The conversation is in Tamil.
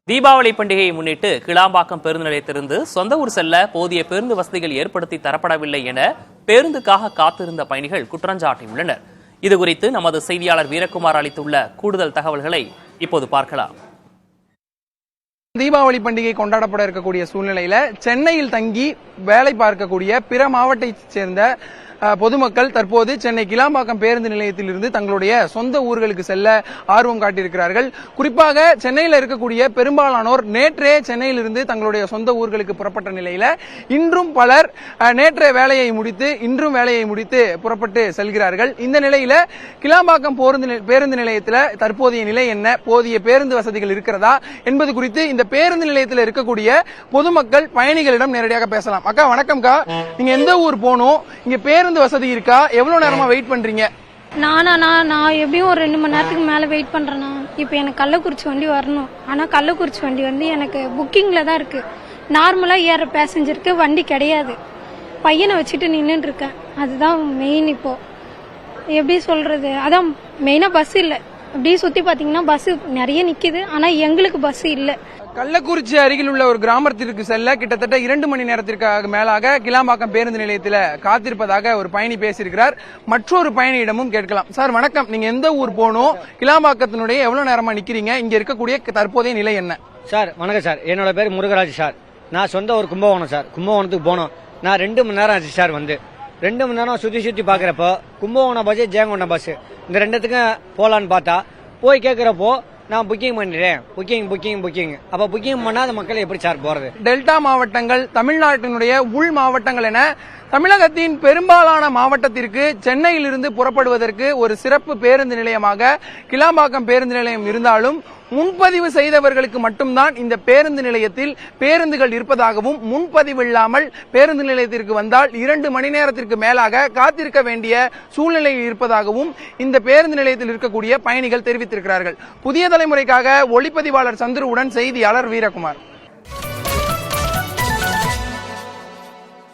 தீபாவளி பண்டிகையை முன்னிட்டு கிளாம்பாக்கம் பேருந்து நிலையத்திலிருந்து சொந்த ஊர் செல்ல போதிய பேருந்து வசதிகள் ஏற்படுத்தி தரப்படவில்லை என பேருந்துக்காக காத்திருந்த பயணிகள் குற்றஞ்சாட்டியுள்ளனர். இதுகுறித்து நமது செய்தியாளர் வீரகுமார் அளித்துள்ள கூடுதல் தகவல்களை இப்போது பார்க்கலாம். தீபாவளி பண்டிகை கொண்டாடப்பட இருக்கக்கூடிய சூழ்நிலையில சென்னையில் தங்கி வேலை பார்க்கக்கூடிய பிற மாவட்டத்தைச் சேர்ந்த பொதுமக்கள் தற்போது சென்னை கிளாம்பாக்கம் பேருந்து நிலையத்தில் இருந்து தங்களுடைய சொந்த ஊர்களுக்கு செல்ல ஆர்வம் காட்டியிருக்கிறார்கள். குறிப்பாக சென்னையில் இருக்கக்கூடிய பெரும்பாலானோர் நேற்றே சென்னையிலிருந்து தங்களுடைய சொந்த ஊர்களுக்கு புறப்பட்ட நிலையில இன்றும் பலர் நேற்றைய வேலையை முடித்து இன்றும் வேலையை முடித்து புறப்பட்டு செல்கிறார்கள். இந்த நிலையில கிளாம்பாக்கம் பேருந்து நிலையத்தில் தற்போதைய நிலை என்ன, போதிய பேருந்து வசதிகள் இருக்கிறதா என்பது குறித்து இந்த பேருந்து நிலையத்தில் இருக்கக்கூடிய பொதுமக்கள் பயணிகளிடம் நேரடியாக பேசலாம். அக்கா வணக்கம்க்கா, நீங்க எந்த ஊர் போகணும், இங்க பேருந்து வசதி இருக்கா, எவ்வளவு நேரமா வெயிட் பண்றீங்க? நான் எப்படியும் ஒரு 2 மணி நேரத்துக்கு மேல வெயிட் பண்றேன்னா. இப்போ எனக்கு கள்ளக்குறிச்சி வண்டி வரணும். ஆனா கள்ளக்குறிச்சி வண்டி வந்து எனக்கு புக்கிங்ல தான் இருக்கு. நார்மலா ஏற பேசஞ்சருக்கு வண்டி கிடையாது. பையனை வச்சுட்டு நின்றுட்டு இருக்கேன். அதுதான் மெயின். இப்போ எப்படி சொல்றது, அதான் மெயினா பஸ் இல்ல. அப்படியே சுத்தி பாத்தீங்கன்னா பஸ் நிறைய நிக்குது, ஆனா எங்களுக்கு பஸ் இல்ல. கள்ளக்குறிச்சி அருகில் உள்ள ஒரு கிராமத்திற்கு செல்ல கிட்டத்தட்ட 2 மணி நேரத்திற்கு மேலாக கிளாம்பாக்கம் பேருந்து நிலையத்தில் காத்திருப்பதாக ஒரு பயணி பேசியிருக்கிறார். மற்றொரு பயணியிடமும் கேட்கலாம். சார் வணக்கம், நீங்க எந்த ஊர் போகணும், கிளாம்பாக்கத்தினுடைய எவ்வளவு நேரமா நிக்கிறீங்க, இங்க இருக்கக்கூடிய தற்போதைய நிலை என்ன? சார் வணக்கம் சார், என்னோட பேர் முருகராஜ் சார். நான் சொந்த ஒரு கும்பகோணம் சார். கும்பகோணத்துக்கு போனோம். நான் 2 மணி நேரம் ஆச்சு சார். 2 மணி நேரம் சுத்தி பாக்குறப்போ கும்பகோணம் பஸ், ஜெயங்கொண்டம் பஸ், இந்த ரெண்டுத்துக்கும் போலான்னு பார்த்தா போய் கேட்கிறப்போ நான் புக்கிங் பண்ணிட்டேன், புக்கிங். அப்ப புக்கிங் பண்ணாத மக்கள் எப்படி சார் போறது? டெல்டா மாவட்டங்கள், தமிழ்நாட்டினுடைய உள் மாவட்டங்கள் என தமிழகத்தின் பெரும்பாலான மாவட்டத்திற்கு சென்னையிலிருந்து புறப்படுவதற்கு ஒரு சிறப்பு பேருந்து நிலையமாக கிளாம்பாக்கம் பேருந்து நிலையம் இருந்தாலும் முன்பதிவு செய்தவர்களுக்கு மட்டும்தான் இந்த பேருந்து நிலையத்தில் பேருந்துகள் இருப்பதாகவும், முன்பதிவு இல்லாமல் பேருந்து நிலையத்திற்கு வந்தால் 2 மணி நேரத்திற்கு மேலாக காத்திருக்க வேண்டிய சூழ்நிலை இருப்பதாகவும் இந்த பேருந்து நிலையத்தில் இருக்கக்கூடிய பயணிகள் தெரிவித்திருக்கிறார்கள். புதிய தலைமுறைக்காக ஒளிப்பதிவாளர் சந்துருவுடன் செய்தியாளர் வீரகுமார்.